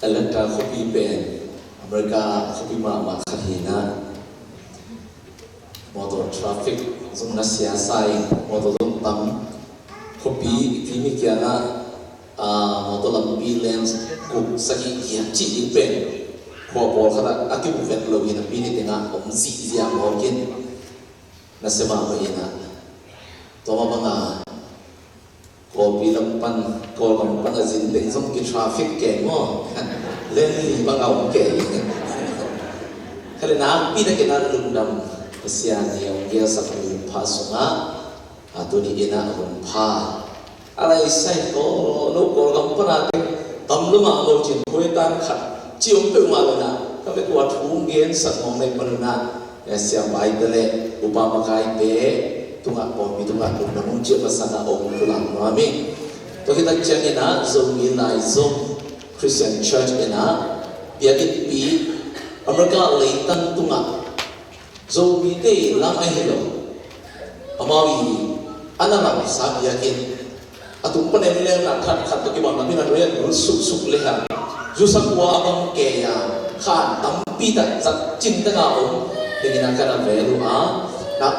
Atlanta kopi pen Amerika kopi mama kahina motor traffic zung na siyasay motor zung tam kopi pimi kya na motor lampi lens kuk saki kya chi pen ko bol kada akim vet lo ina pini tinga om si zia mokin na sema ba ina to ma banga kopi lampan ko lampan azin ding zung ki traffic ke mo len li banga om ke kale na pina ke na lundam Asian yang dia sakit pasunga atau ni ina rumpa. Alai saya ko no ko lampan ate tamlu ma mo chin koi tan khat chiom pe ma na kami tua thung gen sak mong nei panuna Asia bai dele upama kai te tunga po mi tunga tu na mung chi pasana om kulang mami to kita changina Zomi Laizom Christian Church ina biakit pi Amerika leitan tunga Zomi te lang ay hello amawi anamang sabi yakin atung paneleng na khat to kibang namin na royan suk lehan jusak wa abang keya khan tampi ta sat cinta nga dengan kana velu na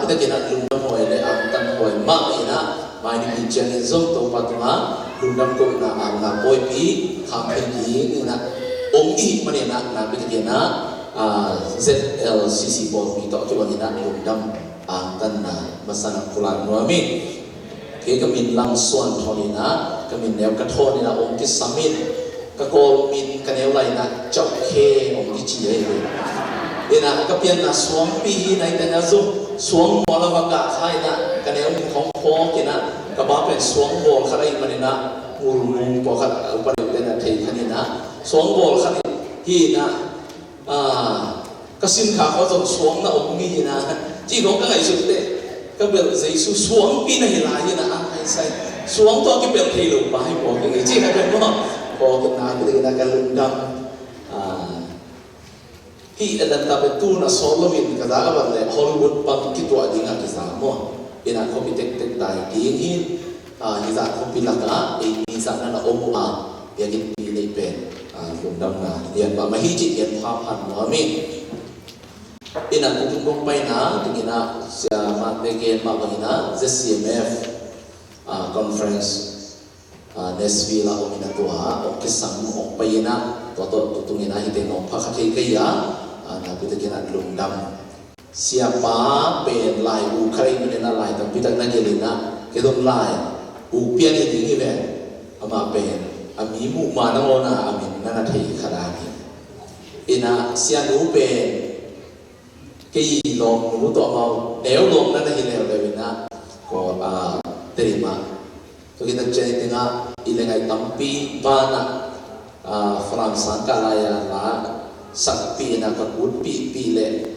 kita kena lundam hoy le ang tan hoy ma ina mai ni chen zom to patuma lundam ko na ang na boy pi kham pi na i manena na kita kena ZLCC board ito kiwang ina lundam ang tan na masana kulan nuami kaya kami lang Suan Thawn na kami new kathon na kisamit kakol min kanew lai na chokhe kichiye ina kapian na suang pi na ita na zo suang mola waka khai na kanew khong kho kina kabapen suang bol kharai manina murung po khat upan na thei khanina suang bol khat hi na kasin kha ko zo suang na mi na ji gong ka ngai su te ka bel zai su suang pi na hilai na ai sai suang to ki bel thei lo bai po ki ji ka ben mo po ki na ki na ka lundam hi Atlanta betu na Solomon kada ka le Hollywood pang kitwa dinga ki sa mo ina ko tek dai ding hin hiza ko pilaka e sa na omu ya ki pilai pen lundam na yan ba mahiji yan phapan mo mi ina kung pai na tingina sia mategen ma bangina ZCMF conference Nesvila omina tua okisang pai na toto tutungina hite no phakhathei kaya na pita kina lundam siapa pen lai u khai menena lai tam pita na gelina kedon lai u pian ni dingi ve ama pen ami mu mana ona amin na thei khadani ina sianu pen cái lom mu to mau nếu lom na hi leo le na ko terima to kita cari tengah ilengai tampi bana Fransan kalaya la sakpi na kakut pi le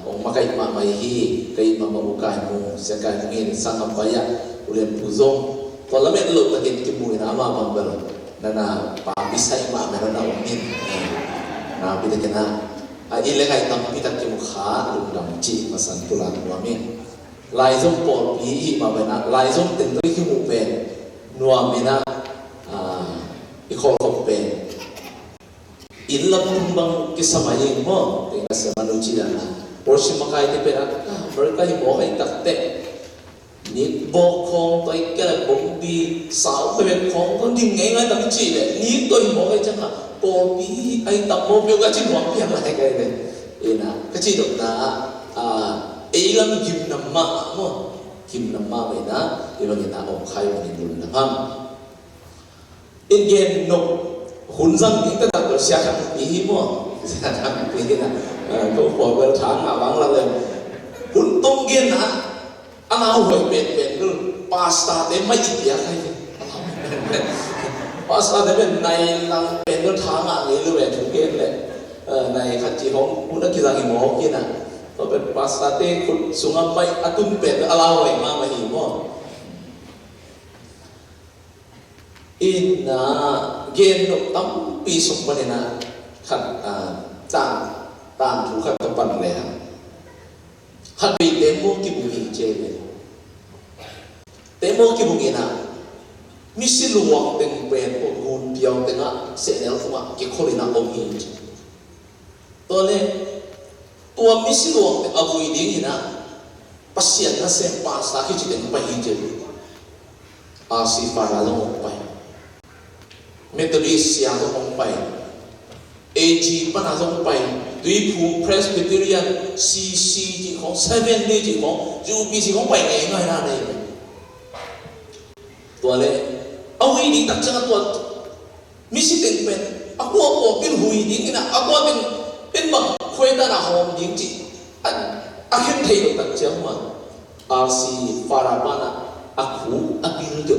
ong makai ma mai hi kai ma mabukai mu sekai ngin sangam baya ulen puzong to lamet lo takin kimu na ama bambel na pa bisai ma na ongin na bida kena ilengai tampi tak kimu kha lundam chi masan tulan wami Laizom pol pi ma bena Laizom tentri kimu pen nuamena ikol ko pen ilam tumbang kisamayeng mo tingnan sa manuchi na worship makai te pera mereka mo kay takte ni bokong toy kala bombi sao pe kong ko ding ngai tam chi le ni toy mo kay changa pol pi ai tam mo pyo ga chi mo piang lai kay le ina ka chi dok na ilam kim namma mo kim namma me na ibang ina om khai mo ni dul na ham Ingen no hunzang kita tak bersiakan ini mo siakan ini na kau power thang awang la le huntung gen na anau hoi bet tu pasta de mai dia kai pasta de ben nai lang ben tu thang ni lu be thu gen le nai khachi hong puna kizangi mo kina to ben pasta de khut sunga pai atun ben alau hoi ma mai mo ina gen no tam pi sok panena khat tan thu khat pan le khat bi demo ki bu hi che le demo ki bu na misi luang teng pen po ngun piao tenga se nel kuma ke khorina om hi to le tua misi luang teng avui ding ina pasian na se pa sa ki chi teng pa hi je a si para lo pa Methodist sia lo pa AG pa na lo pa Tui Phu Presbyterian CC ji kong 7 day ji kong UPC kong pa ngai ngai na nei tua le awi di tak jangan tuan misi tengpen aku pin hui ding ina aku pin bang kue ta na hom ding ji akhir thei lo tak jang ma asi para mana aku apil je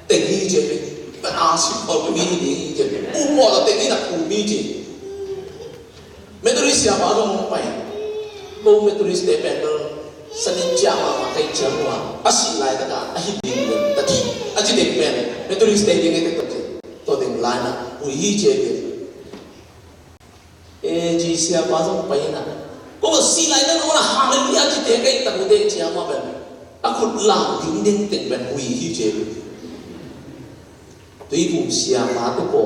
teng hi je ban asi ko mi ding je mo la teng ina ku mi je Methodist siapa orang pai lo Methodist dependent sanin jama makai jamwa asi lai taka ahi ding tadi aji depend Methodist ding ite tadi to ding lana ui hi je ji siapa orang pai na ko si lai na ona hallelujah ji te kai tak ude jama ben aku lang ding teng ben ui hi je tui kum siapa tu po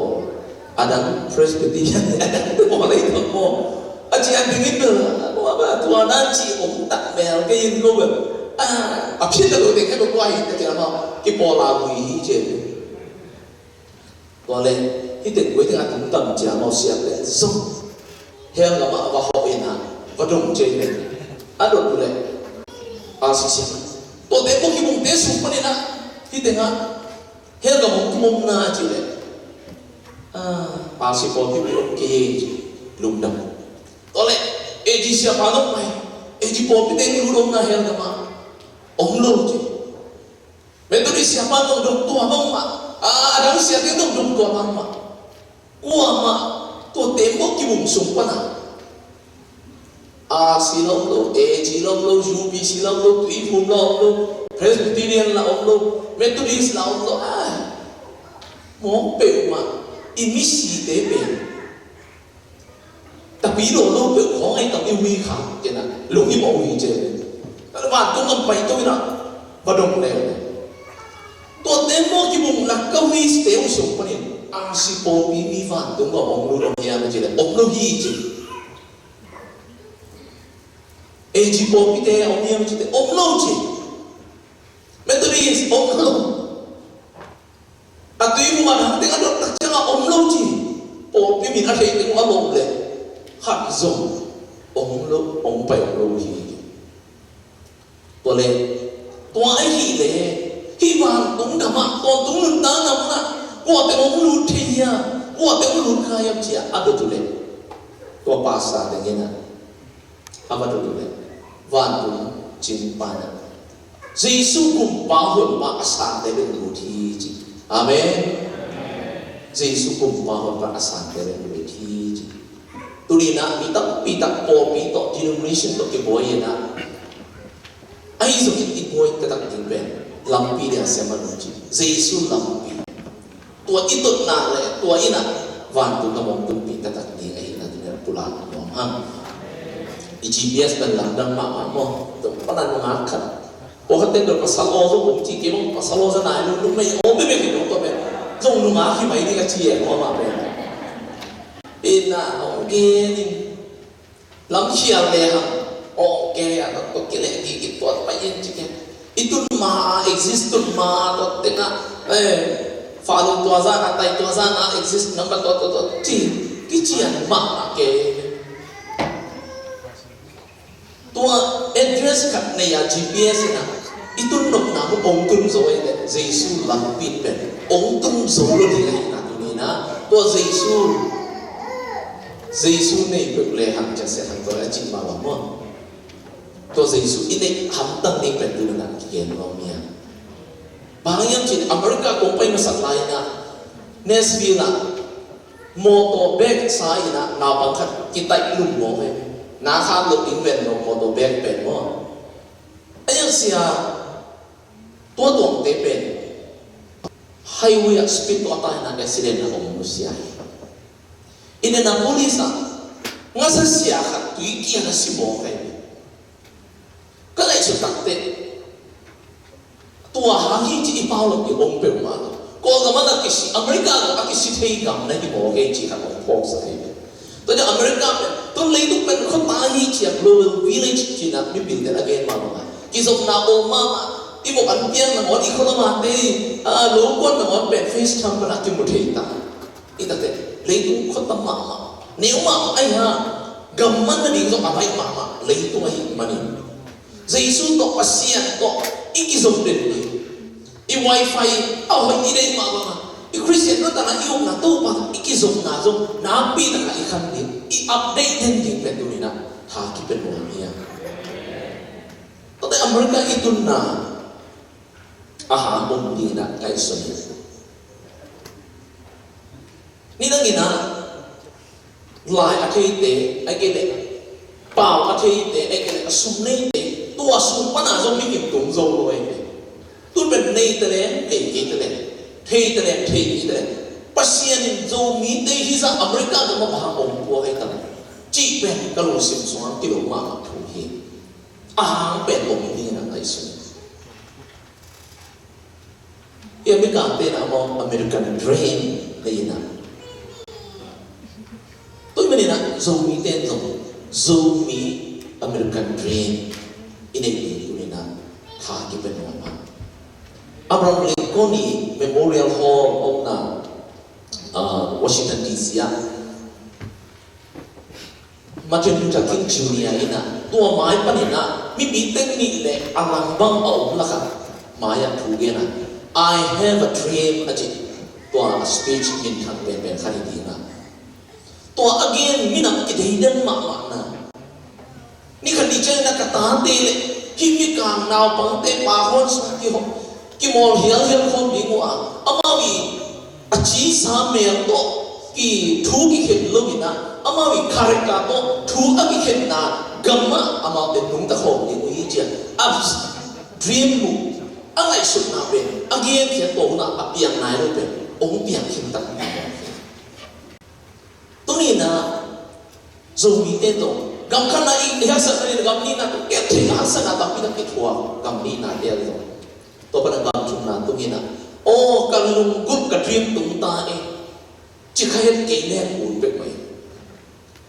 Adam Presbyterian Adam tu boleh tu po aji anding itu aku apa tuan aji tak mel ke yang kau apa kita tu tengok aku kuai kita jangan kita pola hui je boleh kita kuai tengah tungtam jangan siap le zoom hell lama apa hoina vadung je ada boleh asih siapa tu tengok kita mungkin super ni nak kita tengah hell kamu mungkin na je le asih poti okey lumdam oleh eji siapa nak mai eji poti tengok lumdam na hell kamu omlo je Methodist siapa nak dong tua mama ada siapa yang dong tua mama uama tu tembok kibung sumpana silom lo eji lom lo jubi silom lo tu ibu lo Presbyterian la omlo Methodist la omlo mau peuma imisi tepe tapi lo pe khong ai tak iwi kham je na lungi mo wi je kalau ba tung am pai to na badong le to temo ki bung la ka wi ste u so panin si po pi mi van tung ba ong lu ya ma je le ong lu hi je e ji po pi te ong ya ma je te ong lu je Methodist ong lu atau ibu mana tengah dok tak jangan om lo ji, po pi min ada itu om le, hak zom, om lo om pai om lo ji, boleh, tua hi le, hiwan tung dama, tung nun tanam na, tua tengok lu tiya, tua tengok lu kaya cia, ada tu le, tua pasar dengan apa tu le, van tu cimpana, Yesus kumpahun mak asal dengan lu ji. Amen. Yesus kumpah perasaan keren beti. Tulina pitak po pitok denomination to ke boy na. Ai so kiti boy tatak timben. Lampi dia sama nuji. Yesus lampi. Tua itu na le, tua ina van tu kamong tumpi tatak ni ai na dunia pulang mo. GPS dan landang mak mo. Tu panan mengakan. Oh hati dor pasal tu bukti kemang pasal sana lu mai oh bebe kita tu be zong lu ngah mai ni kecil mo ma be ina okay ni lam sial le ha okay atau to kile di tu apa yang cik itu ma exist tu ma tu tengah follow tu azan atai tu azan exist nampak tu cik kecian ma ke tua address kat ni ya GPS na itu nok na mo ong tum zo ai de Yesus lampit pen ong tum zo lo di lai na tu ni na tua Yesus nei pe le ham ja se ham to a chi ma wa mo tua Yesus ini ham tang ni pen tu na ki gen lo mia bang yang chin Amerika ko pai ma sak lai na Nashville na motor bag sai na na bang khat ki tai lum mo me na kha lo ing ven no motor bag pen mo ayang sia tua tuang tepen highway speed tu atau nak accident nak manusia ini nak polis ngasa sia kat tu iki yang si bokai kalau itu takte tua hangi chi ipau ki ong pe ma ko ga mana ki America ga ki si thei gam na ki mo ge chi ka ko phok sa thei to ja America to lei tu pen kho ta hi chi global village chi na mi bin da again ma ki zom na o ma i mo an pian na mo i kho ma te lo kon na mo pen face tham na ki mo thei ta i ta te lei tu kho ta ma nếu mà ai ha gam man na ding zo ka mai ma lei tu ai mani Jesus to pasien to iki zom den ni i wifi au hoi ni dei ma i Christian no ta na i na to pa iki zom na pi ta ka i khan ni i update den ding pe tu ni na ha ki pe mo ni ya to te America itun na aha mong ni na kai so ni na ngina lai akite akite pao akite akite asum nei te tu asum pa na zo mi kim tung zo lo ai tu ben nei te le ei ki te le thei te le thei ki te le pasien in zo mi te hi za America da ma ba ong po ai ta chi ben ka lo sim suan ki lo ma thu hi a ben ong ni na ai so ya mi ka te na mo American dream nei na tôi mới nói Zomi tên rồi Zomi American Dream ini ini na thà cái bên ngoài mà Abraham Lincoln Memorial Hall ông na Washington D.C. Martin Luther King Jr. ina tua mai panina mi bi teknik le alang bang au laka maya thuge na I have a dream aji tua speech min thang ben khari di na to again minam ki deidan ma na ni kan di chen na kata te le ki mi kang naw pang te pa hon sa ki ho ki mol hial khom bi mo amawi achi sa me to ki thu ki khen lo mi na amawi khareka to thu agi khen na gamma ama te nung ta khom ni ui che abs dream mu angai su na be again ki to na apiang nai lo be ong piang khin ta tuni na Zomi te to gam khana i ha sa ni gam ni na to ke the ha sa na ta pi na ki thua gam ni na te to to pa na gam chung na tuni na o ka lung gup ka dream tung ta e chi khayen ke ne un pe mai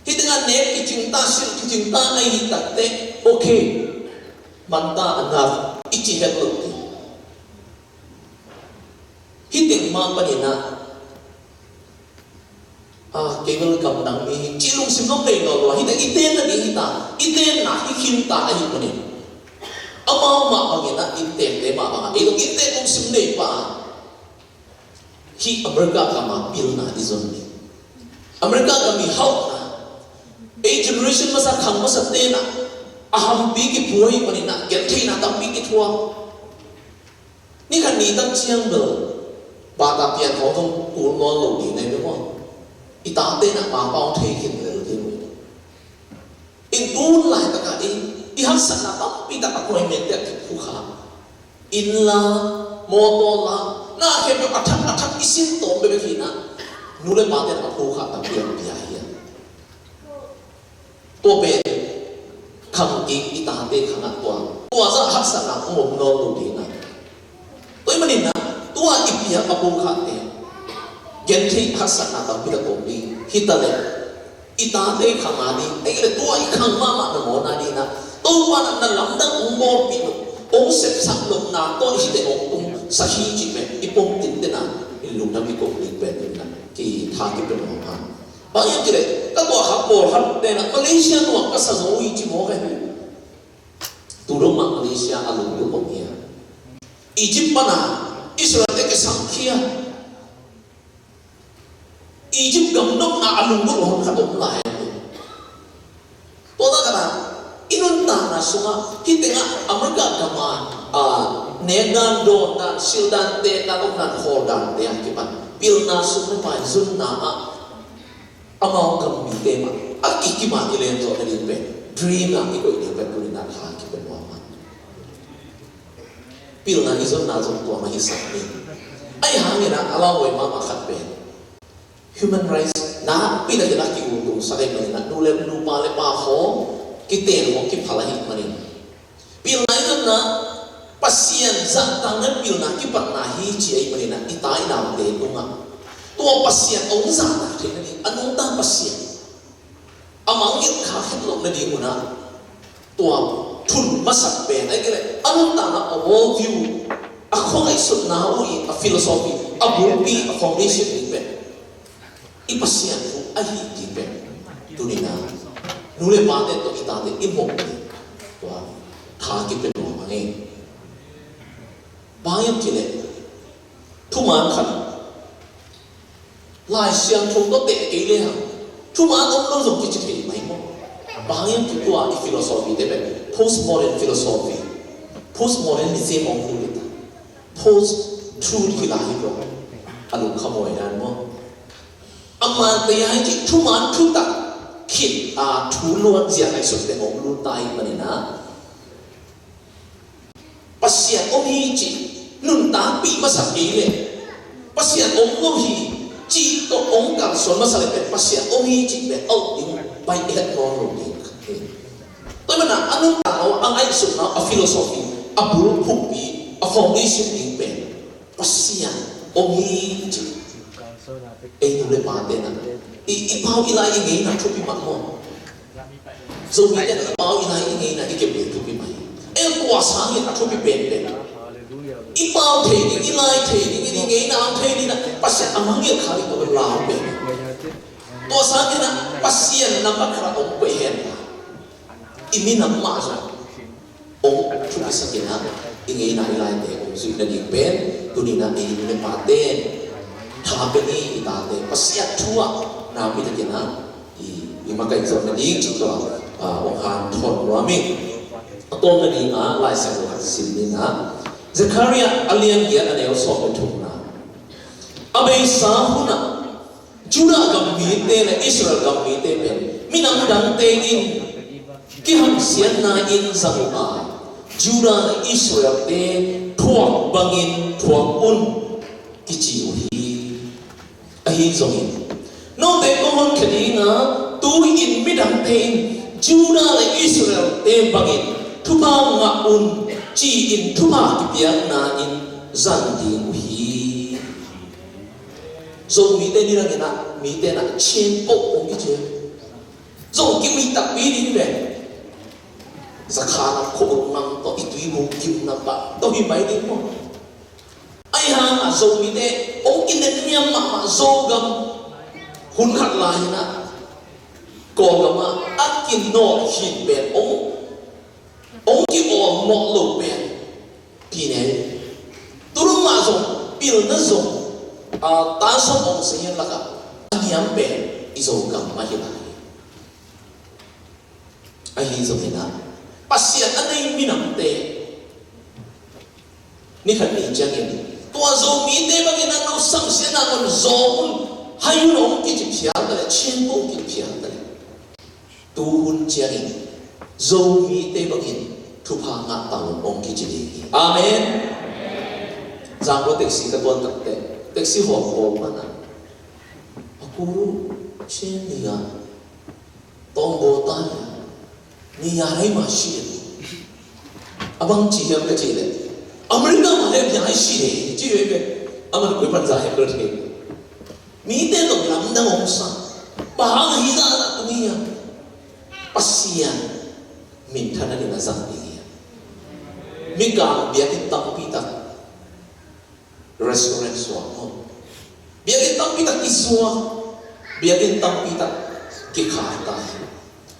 hi tanga ne ki ching ta sil ki ching ta ai hi ta te okay man ta ana ichi he lo hi ting ma pa ni na cái vấn cầm đằng mi chỉ lung sim nó về rồi hi ta iten na đi ta iten na hi kim ta ai ko ni amao ma ang na iten de ma ba ilo iten lung sim ne pa hi America ka ma pil na di zon ni America ka mi hau na a generation masa khang masa te na aham bi ki puai ko ni na get thei na tam bi ki thua ni kan ni tam chiang do ba ta pian ho thong ku no lo ni nei me ko i ta te na ma pao thei khin le te mo in tun lai ta ka i han sa na ta pi ta ka ko me te ki khu kha in la mo to la na ke be athak isin to be ki na nu le ma te na khu kha ta pi ya hi to be kham ki i ta te khana to za hak sa na mo no lo di na toi ma ni na tua i pi ya ka bu kha te gen thi hasan na ta pi da ko ni hitale ita te khama ni ai le tua I khang ma na mo na ni na to wa na lam dang ong mo pi no ong sep sak lo na to hi te ong sa hi ji me I pom tin te na I lu na mi ko ni pe na ki tha ki pe mo ha ba ya ki le ka to ha po ha te na Malaysia no ka sa zo I ji mo ka tu ro ma Malaysia alu yo ko ni Egypt pa na Israel te ke sang khia Egypt gam dok na alung ko hon khatom lai to da kana inun ta na sunga hitenga America kama negan do na sildan te na dok na hodan te akipan pil na sunga pa zun na amao kam mi te ma akikima ilen to na din pe dream na iko ni pe ko na ha ki pe wa ma pil na izon na zon to ma hisap ni ai hangin na alawai mama khat pe human rights na pina jana ki utu sa kai na nule nu pa ho ki ten ho ki phala hi mani pil na izon na pasien za tangan pil na ki pat na hi chi ai mari na itai na te kunga tua pasien ong za na the ni anong ta pasien amang it kha khat lo na di muna tua thun masak pe ai ke anong ta na world view a khong ai sut na ui a philosophy a bupi a foundation ni pe i pasien fu a hi ti pe tu ni na nule pa te to ita te i mok ni tua tha ki pe no ma nge bayam ki le thu man khan lai siang thong to te ke le ha thu man om lo zong ki chi thei mai mo bayam ki tua i philosophy te pe postmodern philosophy postmodernism ong hu le ta post truth ki la hi ro alu khamoi dan mo aman te ai ki thu man thu ta khit a thu luan sia ai sut te ong lu tai mani na pasien om hi chi nun ta pi masak ke le pasien om hi chi to ong kang son masale pe pasien om hi chi pe au ding bai et no ro ni tôi mà nói anh ta nói anh ấy sụp nó ở philosophy ở bulu phupi ở foundation đi về pasien om hi chi ai nu le pa te na i pau i lai ngai na thupi mak mo Zomi te na pau i lai ngai na i ke be thupi mai em qua sáng thì thupi ben ben i pau the ni i lai the ni ni ngai na am the ni na pasien amang ye khali to lao be to sáng thì na pasien na ba khara om pe hen i mi na ma sa om thupi sakina i ngai na i lai te om su na ni ben tu ni na i le pa te tha pe ni i ta te pasien thua na mi te na i ma kai zo na ni chi to ông han thon wa mi atom na ni nga lai sa ko sin ni na Zechariah alien ya ane so ko thuna abai sa huna Judah gam mi te na Israel gam mi te ben minang dang te in ki ham sian na in sang a Judah na Israel te thuak bangin thuak un ki chi hi a hi zomi no te ko hon khani nga tu in midang te in Judah na Israel te bangin thu ba nga un chi in thu ba ki piang na in zan di hi zo mi te ni rang na mi te na chen po ong ki che zo ki mi tak mi ni ve zakha ko nang to itui mu kim na ba to hi mai ni mo ai ha na zo mi te ong in ne niam ma zo gam hun khat lai na ko gama akin no hin ben ông chỉ ở một lỗ bèn thì này tôi mà dùng biểu nó dùng ta sống ông sẽ hiện là cả anh em bèn iso cầm mà hiện lại anh ấy dùng thế nào pasien anh ấy mi nằm tê ni khẩn đi chẳng em tua dùng mi tê bằng cái nó sang sẽ là còn dùng hay nó cái chữ phiền đấy千步cái phiền đấy tu hun chẳng em dùng mi tê bằng cái thu pha ngã tàu ông kỳ chỉ amen giang có taxi ta tuân tập tệ taxi họ hồ mà na aku chen ni à tông bồ tai ni à đấy mà xịn abang chỉ em cái gì đấy America mà em giải xịn chứ em aman quý phần giải được thế mỹ tên đồng lắm đang ông sa bà nghĩ ra là tôi nghĩ à pasien mình thân anh là rằng đi mình càng biết cái tâm bị tắc restaurant xóa không biết cái tâm bị tắc cái xóa biết cái tâm bị tắc cái khai tai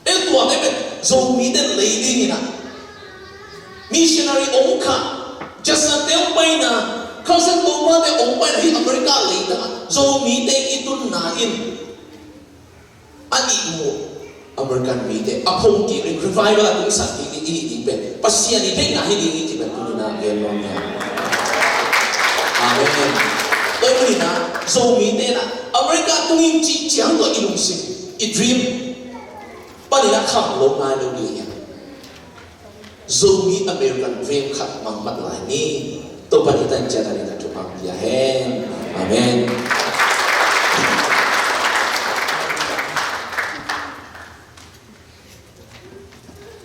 em tuần em dùng mỹ tên lấy đi như nào missionary ông cả just là theo bay na không sẽ tụ mà theo ông bay là khi America lấy ta dùng mỹ tên ít tuần na in anh ít mua American mỹ tên áp hông kỹ revival là cũng sản thì cái bên pasien ni thấy ngài đi thì bạn cũng na game long nha amen tôi nói na Zomi tên là America tung in chỉ chẳng có ilung sinh i dream ba đi là khăm lỗ ngay đâu đi nha Zomi American dream khắp mang mắt lại ni tôi ba đi tan cha đi là chụp bằng ya hen amen